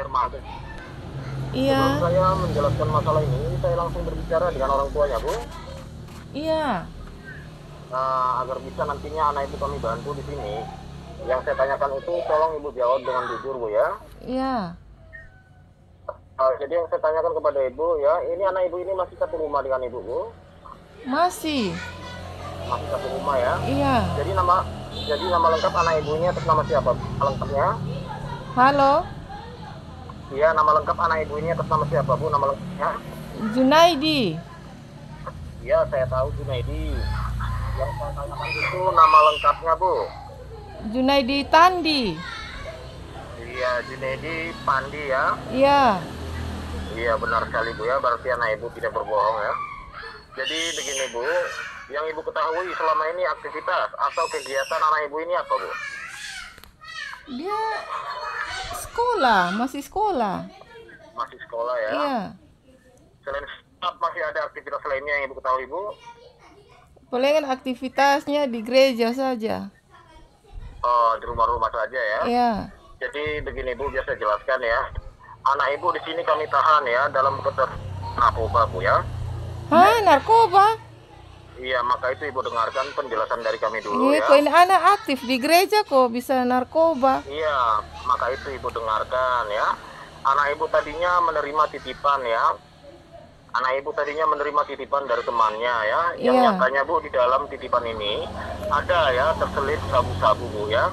Dermaga. Sebelum Iya, saya menjelaskan masalah ini, saya langsung berbicara dengan orang tuanya, Bu. iya, Agar bisa nantinya anak ibu kami bantu di sini. Yang saya tanyakan itu tolong ibu jawab dengan jujur, Bu ya. iya. Jadi yang saya tanyakan kepada ibu ya, ini anak ibu ini masih satu rumah dengan ibu, Bu? Masih. Masih satu rumah ya. Iya. Jadi nama lengkap anak ibu ini atas nama siapa, Bu? Nama lengkapnya? Halo, Iya, nama lengkap anak ibu ini atas nama siapa, Bu? Nama lengkapnya? Junaidi. Iya, saya tahu Junaidi. Yang saya tanyakan itu nama lengkapnya, Bu. Junaidi Tandi. Iya, Junaidi Pandi ya. Iya. Iya, benar sekali, Bu ya. Berarti anak ibu tidak berbohong ya. Jadi begini, Bu. Yang ibu ketahui selama ini aktivitas atau kegiatan anak ibu ini apa, Bu? Dia sekolah, masih sekolah. Masih sekolah ya. Iya. Selain sekolah, masih ada aktivitas lainnya yang ibu ketahui, Bu? Palingan aktivitasnya di gereja saja. Oh, di rumah-rumah saja ya. Iya. Jadi begini, Bu, biasa jelaskan ya. Anak ibu di sini kami tahan ya dalam narkoba, Bu ya. Hah, narkoba? Iya, maka itu ibu dengarkan penjelasan dari kami dulu Iya, ya. kok ini anak aktif di gereja kok bisa narkoba? Iya, maka itu ibu dengarkan ya. Anak ibu tadinya menerima titipan ya. Anak ibu tadinya menerima titipan dari temannya ya. Yang Iya. nyatanya, Bu, di dalam titipan ini ada ya terselip sabu-sabu, Bu ya.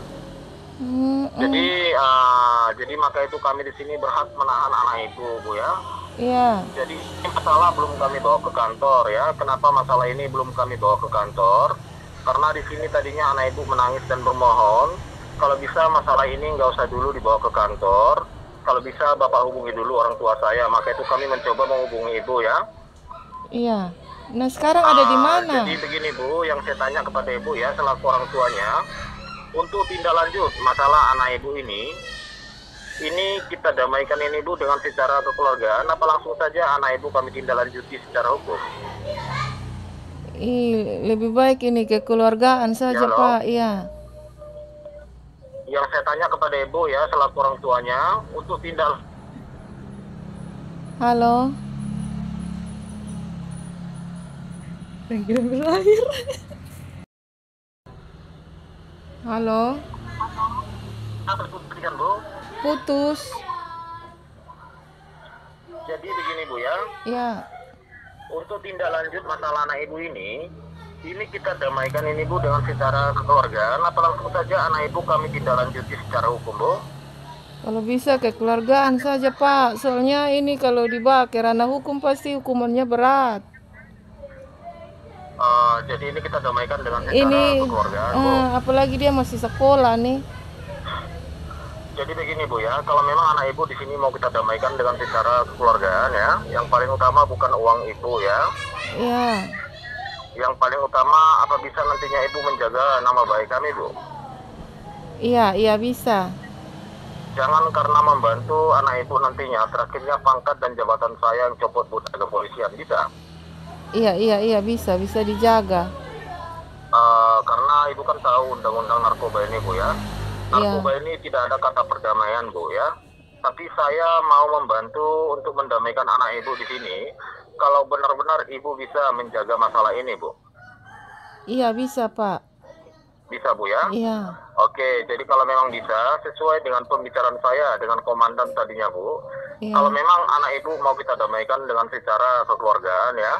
Jadi maka itu kami di sini berhak menahan anak ibu, Bu ya. Iya. Jadi ini masalah belum kami bawa ke kantor ya. Kenapa masalah ini belum kami bawa ke kantor? Karena di sini tadinya anak ibu menangis dan bermohon, kalau bisa masalah ini nggak usah dulu dibawa ke kantor. Kalau bisa Bapak hubungi dulu orang tua saya. Maka itu kami mencoba menghubungi ibu ya. Iya. Nah, sekarang ada di mana? Jadi begini, Bu, yang saya tanya kepada ibu ya selaku orang tuanya, untuk tindak lanjut masalah anak ibu ini kita damaikan ini, Bu, dengan secara kekeluargaan apa langsung saja anak ibu kami tindak lanjuti secara hukum? Lebih baik ini kekeluargaan saja, Ya, Pak. Iya. Yang saya tanya kepada ibu ya selaku orang tuanya untuk tindak. Halo. Panggilan berakhir. Halo. Kan, Bu? Putus. Jadi begini, Bu ya, Ya. untuk tindak lanjut masalah anak ibu ini kita damaikan ini, Bu, dengan secara kekeluargaan apa langsung saja anak ibu kami tindak lanjuti secara hukum, Bu? Kalau bisa kekeluargaan saja, Pak. Soalnya ini kalau dibawa ke ranah hukum pasti hukumannya berat. Jadi ini kita damaikan dengan secara Ini kekeluargaan, Bu. apalagi dia masih sekolah nih. Jadi begini, Bu ya, kalau memang anak ibu di sini mau kita damaikan dengan secara kekeluargaan ya, yang paling utama bukan uang ibu ya. Iya. Yang paling utama apa bisa nantinya ibu menjaga nama baik kami, Bu? Iya bisa. Jangan karena membantu anak ibu nantinya terakhirnya pangkat dan jabatan saya yang copot, Bu, dari kepolisian, bisa? Iya bisa dijaga. Karena ibu kan tahu undang-undang narkoba ini, Bu ya. Narkoba ini tidak ada kata perdamaian, Bu ya. Tapi saya mau membantu untuk mendamaikan anak ibu di sini. Kalau benar-benar ibu bisa menjaga masalah ini, Bu. Iya bisa, Pak. Bisa, Bu ya? Iya. Oke, jadi kalau memang bisa, sesuai dengan pembicaraan saya dengan komandan tadinya, Bu. Iya. Kalau memang anak ibu mau kita damaikan dengan secara kekeluargaan ya.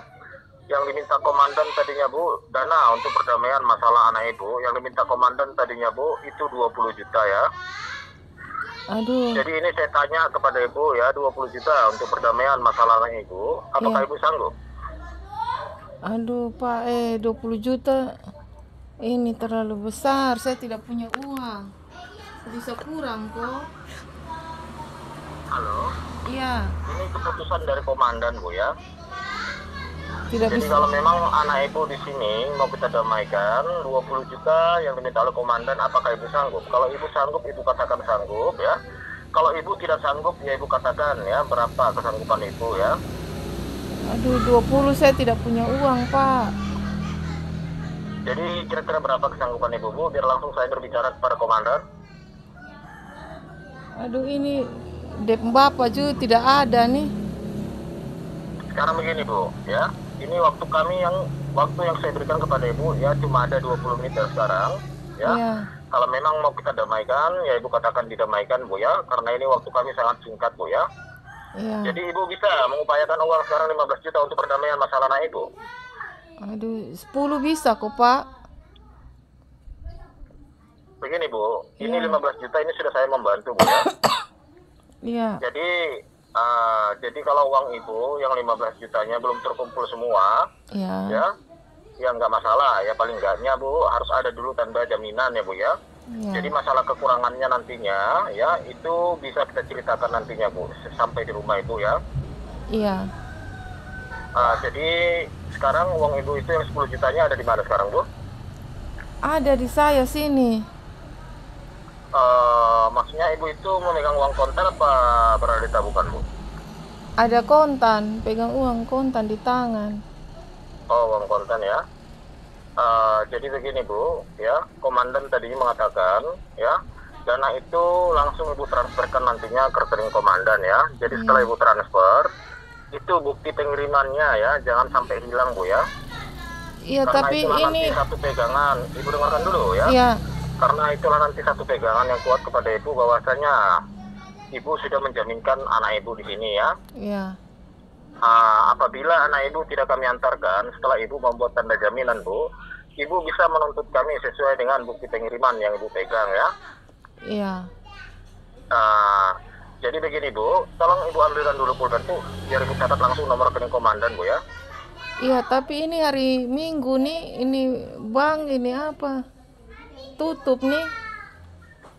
Yang diminta komandan tadinya, Bu, dana untuk perdamaian masalah anak ibu. Yang diminta komandan tadinya, Bu, itu 20 juta ya. Aduh. Jadi ini saya tanya kepada ibu ya, 20 juta untuk perdamaian masalah anak ibu. Apakah ibu sanggup? Aduh, Pak, 20 juta ini terlalu besar. Saya tidak punya uang. Bisa kurang kok. Halo? Iya. Ini keputusan dari komandan, Bu ya. Tidak Jadi bisa. kalau memang anak ibu di sini mau kita damaikan 20 juta yang diminta oleh komandan, apakah ibu sanggup? Kalau ibu sanggup, ibu katakan sanggup ya. Kalau ibu tidak sanggup, ya ibu katakan ya berapa kesanggupan ibu ya. Aduh, 20 saya tidak punya uang, Pak. Jadi kira-kira berapa kesanggupan ibu, Bu? Biar langsung saya berbicara kepada komandan. Aduh, ini bapak juga tidak ada nih. Sekarang begini Bu, ya. Ini waktu yang saya berikan kepada Ibu ya cuma ada 20 menit dari sekarang, ya. Iya, Kalau memang mau kita damaikan, ya Ibu katakan didamaikan Bu ya, karena ini waktu kami sangat singkat Bu ya. iya. Jadi Ibu bisa mengupayakan uang sekarang 15 juta untuk perdamaian masalah anak Ibu. Aduh, 10 bisa kok, Pak. Begini Bu, ini Iya. 15 juta ini sudah saya membantu Bu ya. Iya, Jadi kalau uang Ibu yang 15 jutanya belum terkumpul semua, iya, ya nggak masalah ya, paling enggaknya Bu harus ada dulu tanda jaminan ya Bu ya. iya. Jadi masalah kekurangannya nantinya ya itu bisa kita ceritakan nantinya Bu sampai di rumah Ibu ya. Iya. Jadi sekarang uang Ibu itu yang 10 jutanya ada di mana sekarang Bu? Ada di saya sini. Maksudnya Ibu itu memegang uang kontan apa berada di tabungan Bu? Ada kontan, pegang uang kontan di tangan. Oh, uang kontan ya. Jadi begini Bu, ya, komandan tadinya mengatakan, ya, dana itu langsung Ibu transferkan nantinya ke rekening komandan ya. Jadi setelah Ibu transfer, itu bukti pengirimannya ya, jangan sampai hilang Bu ya. Iya, Karena tapi itulah ini, nanti satu pegangan, Ibu dengarkan dulu ya. iya, Karena itulah nanti satu pegangan yang kuat kepada Ibu bahwasanya Ibu sudah menjaminkan anak Ibu di sini ya. iya, Apabila anak Ibu tidak kami antarkan, setelah Ibu membuat tanda jaminan Bu, Ibu bisa menuntut kami sesuai dengan bukti pengiriman yang Ibu pegang ya. iya. Jadi begini Bu, tolong Ibu ambilkan dulu pulpen tuh, biar Ibu catat langsung nomor rekening komandan Bu ya. Iya, tapi ini hari Minggu nih, ini bank ini apa? Tutup nih.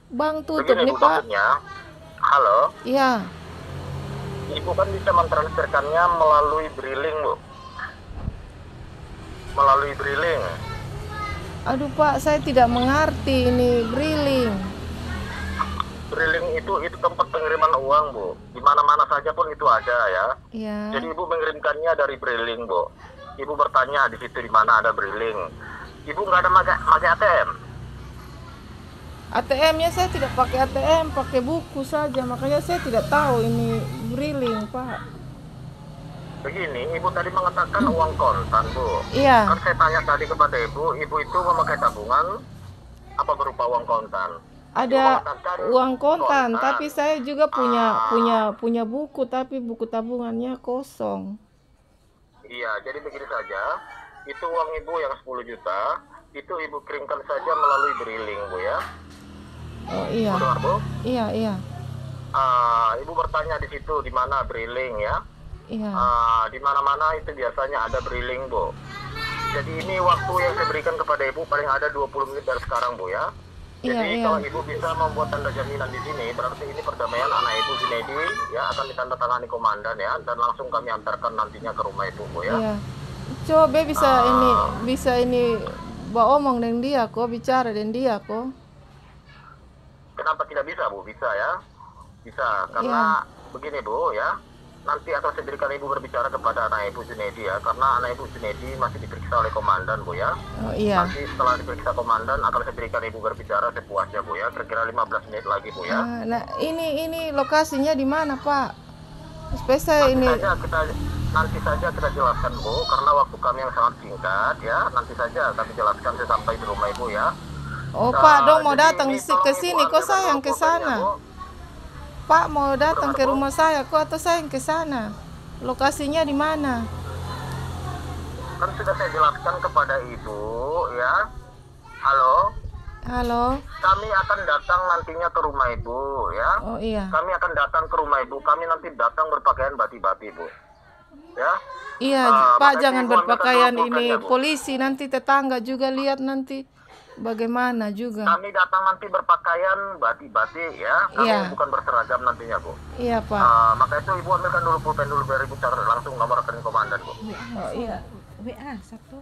Bank tutup Begini nih, Bu, Pak. maksudnya, halo, Iya. Ibu kan bisa mentransferkannya melalui Briling Bu. Melalui Briling. Aduh, Pak, saya tidak mengerti ini briling. Briling itu tempat pengiriman uang Bu. Di mana-mana saja pun itu ada ya. Iya. Jadi Ibu mengirimkannya dari Briling Bu. Ibu bertanya di situ di mana ada Briling. Ibu nggak ada pakai ATM. ATM-nya saya tidak pakai ATM, pakai buku saja. Makanya saya tidak tahu ini briling, Pak. Begini, Ibu tadi mengatakan uang kontan Bu. Iya. Kan saya tanya tadi kepada Ibu itu memakai tabungan apa berupa uang kontan? Ada Ibu mengatakan uang kontan, tapi saya juga punya buku, tapi buku tabungannya kosong. Iya, jadi begini saja. Itu uang Ibu yang 10 juta, itu Ibu kirimkan saja melalui Briling Bu ya. Oh iya. Benar Bu? Iya, iya. Ibu bertanya di situ di mana Briling ya. Iya. Di mana-mana itu biasanya ada Briling Bu. Jadi ini waktu yang saya berikan kepada Ibu paling ada 20 menit dari sekarang Bu ya. Jadi Iya, kalau iya. Ibu bisa membuat tanda jaminan di sini, berarti ini perdamaian anak Ibu Junedi ya akan ditandatangani komandan ya, dan langsung kami antarkan nantinya ke rumah Ibu Bu ya. Iya. Coba bisa ini bawa omong dengan dia kok, bicara dengan dia kok. Kenapa tidak bisa Bu? Bisa ya. Bisa, karena begini Bu ya. Nanti akan saya berikan Ibu berbicara kepada anak Ibu Junedi ya, karena anak Ibu Junedi masih diperiksa oleh komandan Bu ya. Oh iya. Nanti setelah diperiksa komandan akan saya berikan Ibu berbicara sepuasnya Bu ya, kira-kira 15 menit lagi Bu ya. Nah, ini lokasinya di mana, Pak? Supaya saya ini Nanti saja kita jelaskan Bu, karena waktu kami yang sangat singkat ya. Nanti saja kami jelaskan saya sampai di rumah Ibu ya. Oh, Pak, dong mau Jadi datang ini ke tolong sini Ibu kok ambilkan saya yang dulu ke pulpennya, sana. Bu. Pak mau datang ke rumah saya kok atau saya yang ke sana? Lokasinya di mana? Kan sudah saya jelaskan kepada Ibu ya. Halo, Halo. kami akan datang nantinya ke rumah Ibu ya. Oh iya. Kami akan datang ke rumah Ibu. Kami nanti datang berpakaian bati-bati Bu. Ya. Iya, Pak makanya jangan Ibu ambilkan berpakaian dulu ini pulpennya, Bu. polisi, nanti tetangga juga lihat nanti bagaimana juga. Kami datang nanti berpakaian bati-bati ya. Kami Iya. bukan berseragam nantinya Bu. Iya, Pak. Maka itu Ibu ambilkan dulu pulpen dulu biar Ibu catat langsung nomor rekening komandan Bu. Oh iya. WA satu.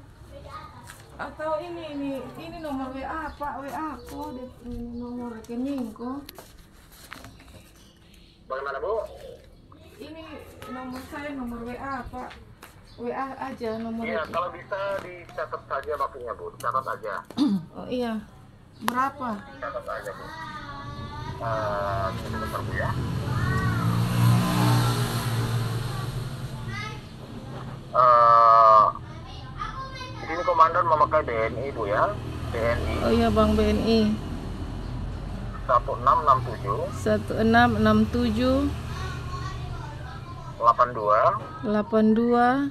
Atau ini nomor WA, Pak, WA kok ini nomor rekening kok. Bagaimana Bu? Ini nomor saya nomor WA, Pak. WA aja nomor. Iya, kalau bisa dicatat saja waktunya Bu. Dicatat aja. Oh iya. Berapa? Dicatat aja Bu. Sebentar Bu ya. pakai BNI Bu ya. BNI. Oh iya Bang, BNI 1667 1667 82 82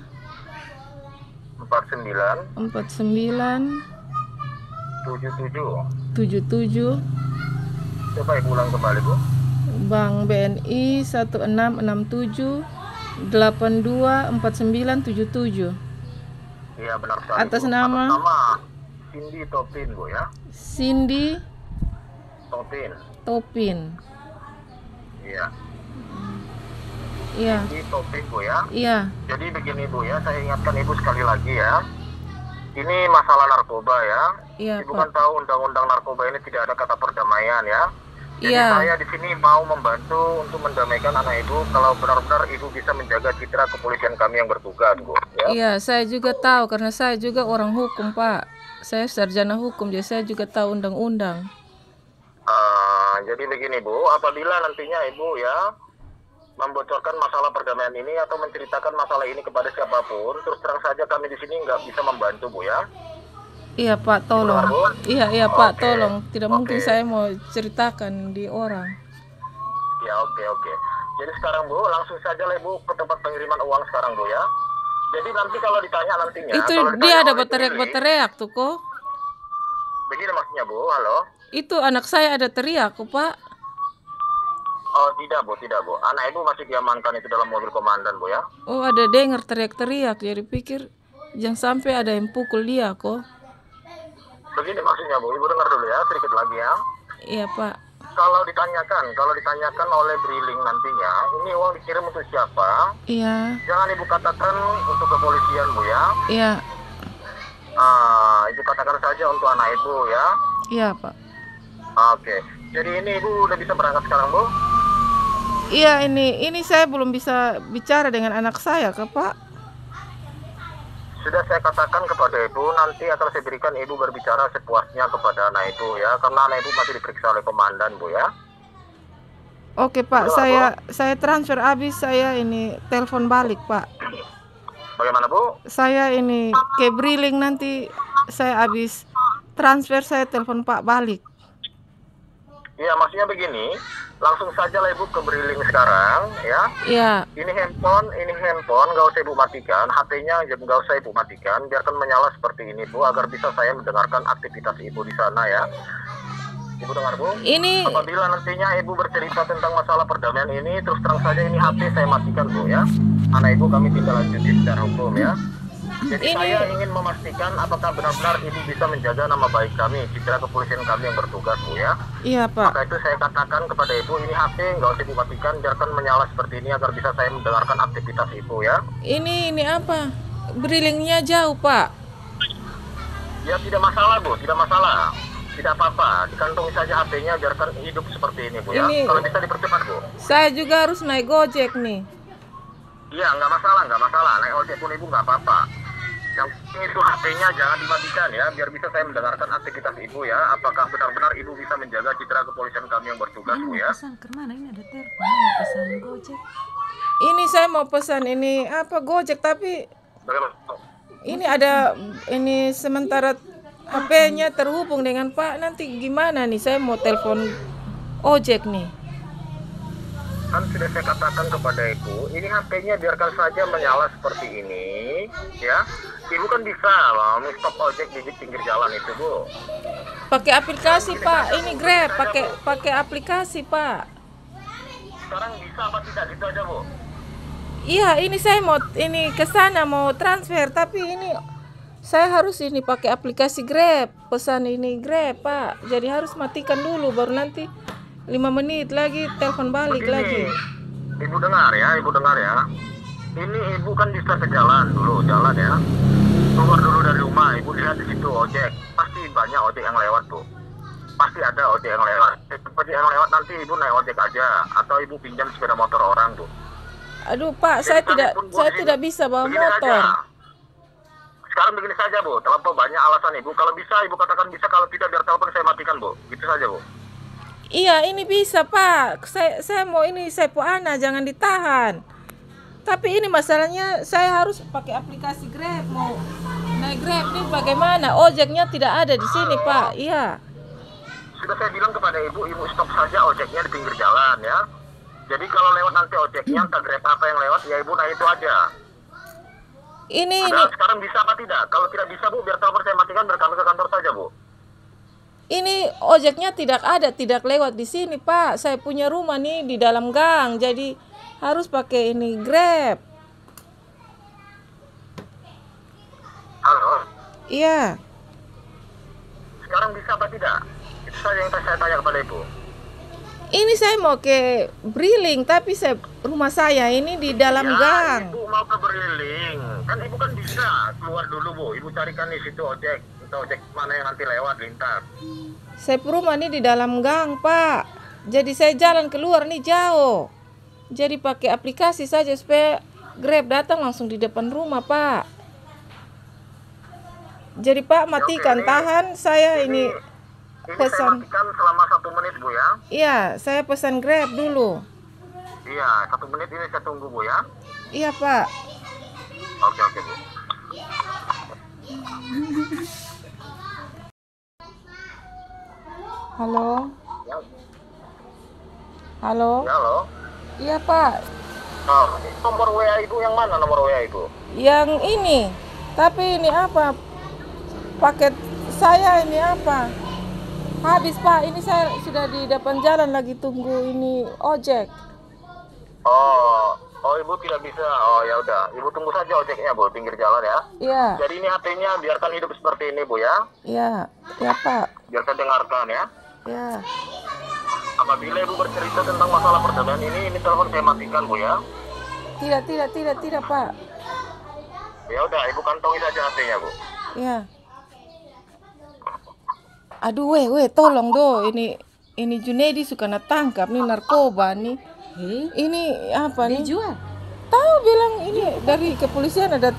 49 49 77. 77. Coba Ibu ulang kembali Bu. Bank BNI 1667 82 49 77. Iya benar sekali. Atas Bu. nama Atas nama Cindy Topin Bu ya. Cindy Topin. Topin. Iya. Iya. Cindy Topin Bu ya. Iya. Jadi begini Bu ya, saya ingatkan Ibu sekali lagi ya. Ini masalah narkoba ya. Iya, Ibu Pak. kan tahu undang-undang narkoba ini tidak ada kata perdamaian ya. Jadi Iya. saya di sini mau membantu untuk mendamaikan anak Ibu kalau benar-benar Ibu bisa menjaga citra kepolisian kami yang bertugas Bu ya. Iya, saya juga tahu karena saya juga orang hukum, Pak. Saya sarjana hukum, jadi saya juga tahu undang-undang. Jadi begini Bu, apabila nantinya Ibu ya membocorkan masalah perdamaian ini atau menceritakan masalah ini kepada siapapun, terus terang saja kami di sini nggak bisa membantu Bu ya. Iya, Pak, tolong. Benar, Bu? Iya, Pak, Oke. tolong. Tidak mungkin Oke. saya mau ceritakan di orang. Ya oke. Jadi sekarang Bu, langsung saja lah Ibu ke tempat pengiriman uang sekarang Bu ya. Jadi nanti kalau ditanya nantinya, Itu kalau dia ditanya ada oleh berteriak-berteriak tuh kok. pemilik, begini maksudnya Bu, halo? Itu anak saya ada teriak kok, Pak. Oh tidak Bu. Anak Ibu masih diamankan itu dalam mobil komandan Bu ya. Oh, ada dengar teriak-teriak, jadi pikir jangan sampai ada yang pukul dia kok. Begini maksudnya Bu, Ibu dengar dulu ya, sedikit lagi ya. Iya, Pak. Kalau ditanyakan oleh Briling nantinya, ini uang dikirim untuk siapa? Iya. Jangan Ibu katakan untuk kepolisian Bu ya. Iya. Ibu katakan saja untuk anak Ibu ya. Iya, Pak. Oke. Jadi ini Ibu udah bisa berangkat sekarang Bu? Iya, ini saya belum bisa bicara dengan anak saya, ke Pak. Sudah saya katakan kepada Ibu, nanti akan saya berikan Ibu berbicara sepuasnya kepada anak Ibu ya, karena anak Ibu masih diperiksa oleh komandan Bu ya. Oke, Pak. Udah, Saya transfer habis, saya ini telepon balik, Pak. Bagaimana Bu? Saya ini ke Briling, nanti saya habis transfer, saya telepon Pak balik. Iya maksudnya begini, langsung saja lah Ibu ke Briling sekarang ya. Iya. Ini handphone nggak usah Ibu matikan, HP-nya nggak usah Ibu matikan, biarkan menyala seperti ini Bu, agar bisa saya mendengarkan aktivitas Ibu di sana ya. Ibu dengar Bu? Ini Apabila nantinya Ibu bercerita tentang masalah perdamaian ini, terus terang saja ini HP saya matikan Bu ya. Anak Ibu kami tindak lanjuti secara hukum ya. Jadi Ini- saya ingin memastikan apakah benar-benar Ibu bisa menjaga nama baik kami, citra kepolisian kami yang bertugas Bu ya. iya, Pak. Maka itu saya katakan kepada Ibu, ini HP nggak usah Ibu matikan, biarkan menyala seperti ini agar bisa saya mendengarkan aktivitas Ibu ya. Ini apa? Brilingnya jauh, Pak. Ya tidak masalah Bu, tidak masalah. Tidak apa-apa, dikantongi saja HP-nya, biarkan hidup seperti ini Bu ya. Ini- Kalau bisa dipercepat Bu. Saya juga harus naik Gojek nih. Iya nggak masalah. Naik ojek pun Ibu nggak apa-apa. Yang penting itu HP-nya jangan dimatikan ya, biar bisa saya mendengarkan aktivitas Ibu ya. Apakah benar-benar Ibu bisa menjaga citra kepolisian kami yang bertugas Bu ya? Pesan kemana ini ada telepon mau pesan Gojek. Ini saya mau pesan ini apa Gojek, tapi Bagaimana? ini ada ini sementara HP-nya terhubung dengan Pak. Nanti gimana nih? Saya mau telepon ojek nih. Kan sudah saya katakan kepada Ibu, ini HP-nya biarkan saja menyala seperti ini ya. Ibu kan bisa stop ojek di pinggir jalan itu Bu. Pakai aplikasi, Pak. Ini Grab, pakai aplikasi, Pak. Sekarang bisa apa tidak gitu aja Bu? Iya, ini saya mau ini ke sana mau transfer, tapi ini saya harus ini pakai aplikasi Grab. Pesan ini Grab, Pak. Jadi harus matikan dulu baru nanti 5 menit lagi telepon balik lagi. Ibu dengar ya. Ini Ibu kan bisa ke jalan dulu, jalan ya. Keluar dulu dari rumah, Ibu lihat di situ ojek. Pasti banyak ojek yang lewat Bu. Pasti ada ojek yang lewat. Ojek yang lewat nanti Ibu naik ojek aja, atau Ibu pinjam sepeda motor orang Bu. Aduh, Pak, saya tidak bisa bawa Begini motor. saja. Sekarang begini saja Bu, terlampau banyak alasan Ibu. Kalau bisa Ibu katakan bisa, kalau tidak biar telepon saya matikan Bu. Gitu saja Bu. Iya, ini bisa, Pak. Saya mau ini Sepo Ana, jangan ditahan. Tapi ini masalahnya saya harus pakai aplikasi Grab naik Grab nih bagaimana? Ojeknya tidak ada di sini, Pak. Iya. Sudah saya bilang kepada ibu stop saja ojeknya di pinggir jalan ya. Jadi kalau lewat nanti ojeknya, entah Grab apa yang lewat, ya ibu naik itu aja. Ini Sekarang bisa apa tidak? Kalau tidak bisa bu, biar telepon saya matikan, biar kami ke kantor saja bu. ini ojeknya tidak ada, tidak lewat di sini, Pak. Saya punya rumah nih di dalam gang, jadi harus pakai ini Grab. Halo, Iya. sekarang bisa apa tidak? Itu saja yang saya tanya kepada ibu. Ini saya mau ke Briling, tapi rumah saya ini di dalam gang. Ibu mau ke Beriling, kan ibu kan bisa keluar dulu bu. Ibu carikan di situ ojek, atau ojek mana yang nanti lewat lintas. Saya rumah ini di dalam gang, Pak. Jadi saya jalan keluar nih jauh. Jadi pakai aplikasi saja supaya Grab datang langsung di depan rumah, Pak. Jadi Pak matikan, tahan saya ini Ini saya pesan. matikan selama 1 menit bu ya. Iya, saya pesan Grab dulu. Iya, 1 menit ini saya tunggu bu ya. Iya, Pak. Oke bu. Halo. Ya, Halo. ya halo. Iya, Pak. Oh, nomor WA ibu yang mana nomor WA ibu? Yang ini. Tapi ini apa? Paket saya ini apa? Habis, Pak. Ini saya sudah di depan jalan lagi tunggu ini ojek. Oh ibu tidak bisa. Oh ya udah, ibu tunggu saja ojeknya bu, pinggir jalan ya. Iya. Jadi ini HP-nya biarkan hidup seperti ini bu ya. Iya. Ya, Pak. Biar saya dengarkan ya. Ya. Apabila ibu bercerita tentang masalah perceraian ini telepon saya matikan bu ya. Tidak, Pak. Ya udah, ibu kantongi saja HP-nya bu. Ya. Aduh, weh, tolong do. Ini Junedi suka natangkap nih narkoba nih. Ini apa nih? Dijual. Tahu bilang ini dari kepolisian ada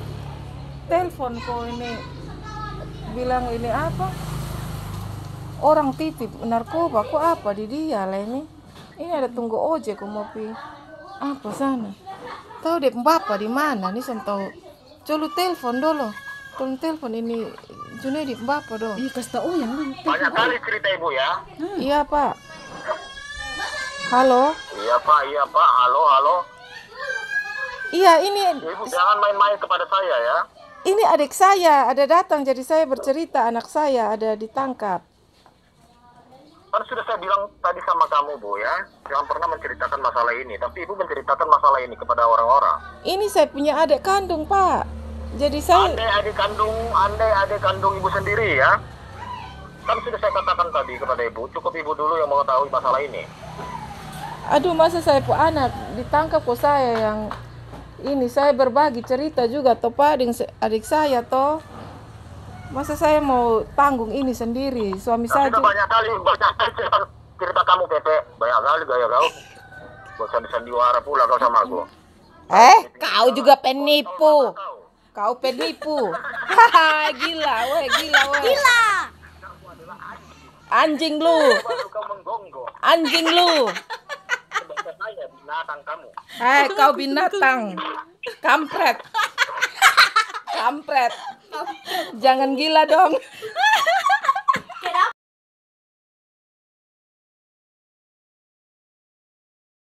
telepon kok ini. Bilang ini apa? Orang titip narkoba kok apa di dia lah ini. Ini ada tunggu ojek kok mau pi. Apa sana? Tahu deh bapak di mana nih saya tahu. Coba telepon dulu. Tolong telepon ini Junedi bapak do. Iya, kasih tahu yang mana. Banyak kali cerita ibu ya. Iya, Pak. Halo. Iya pak, halo. Iya, ini Ibu jangan main-main kepada saya ya. ini adik saya ada datang, jadi saya bercerita anak saya ada ditangkap. Kan sudah saya bilang tadi sama kamu bu ya, jangan pernah menceritakan masalah ini. Tapi ibu menceritakan masalah ini kepada orang-orang. Ini saya punya adik kandung, Pak. Jadi saya Andai adik kandung ibu sendiri ya. Kan sudah saya katakan tadi kepada ibu, cukup ibu dulu yang mengetahui masalah ini. aduh, masa saya pu anak ditangkap kok saya yang ini saya berbagi cerita juga toh Pak dengan adik saya toh. Masa saya mau tanggung ini sendiri, suami saya Sudah juga. banyak kali cerita kamu Pepe, banyak kali gaya kau. Bosan sandiwara pula kau sama aku. Kau juga penipu. Kau penipu. Haha, gila, weh. Anjing lu. Baru kau menggonggong. Anjing lu. Bahasa saya binatang kamu. Kau binatang. Kampret. Jangan gila dong.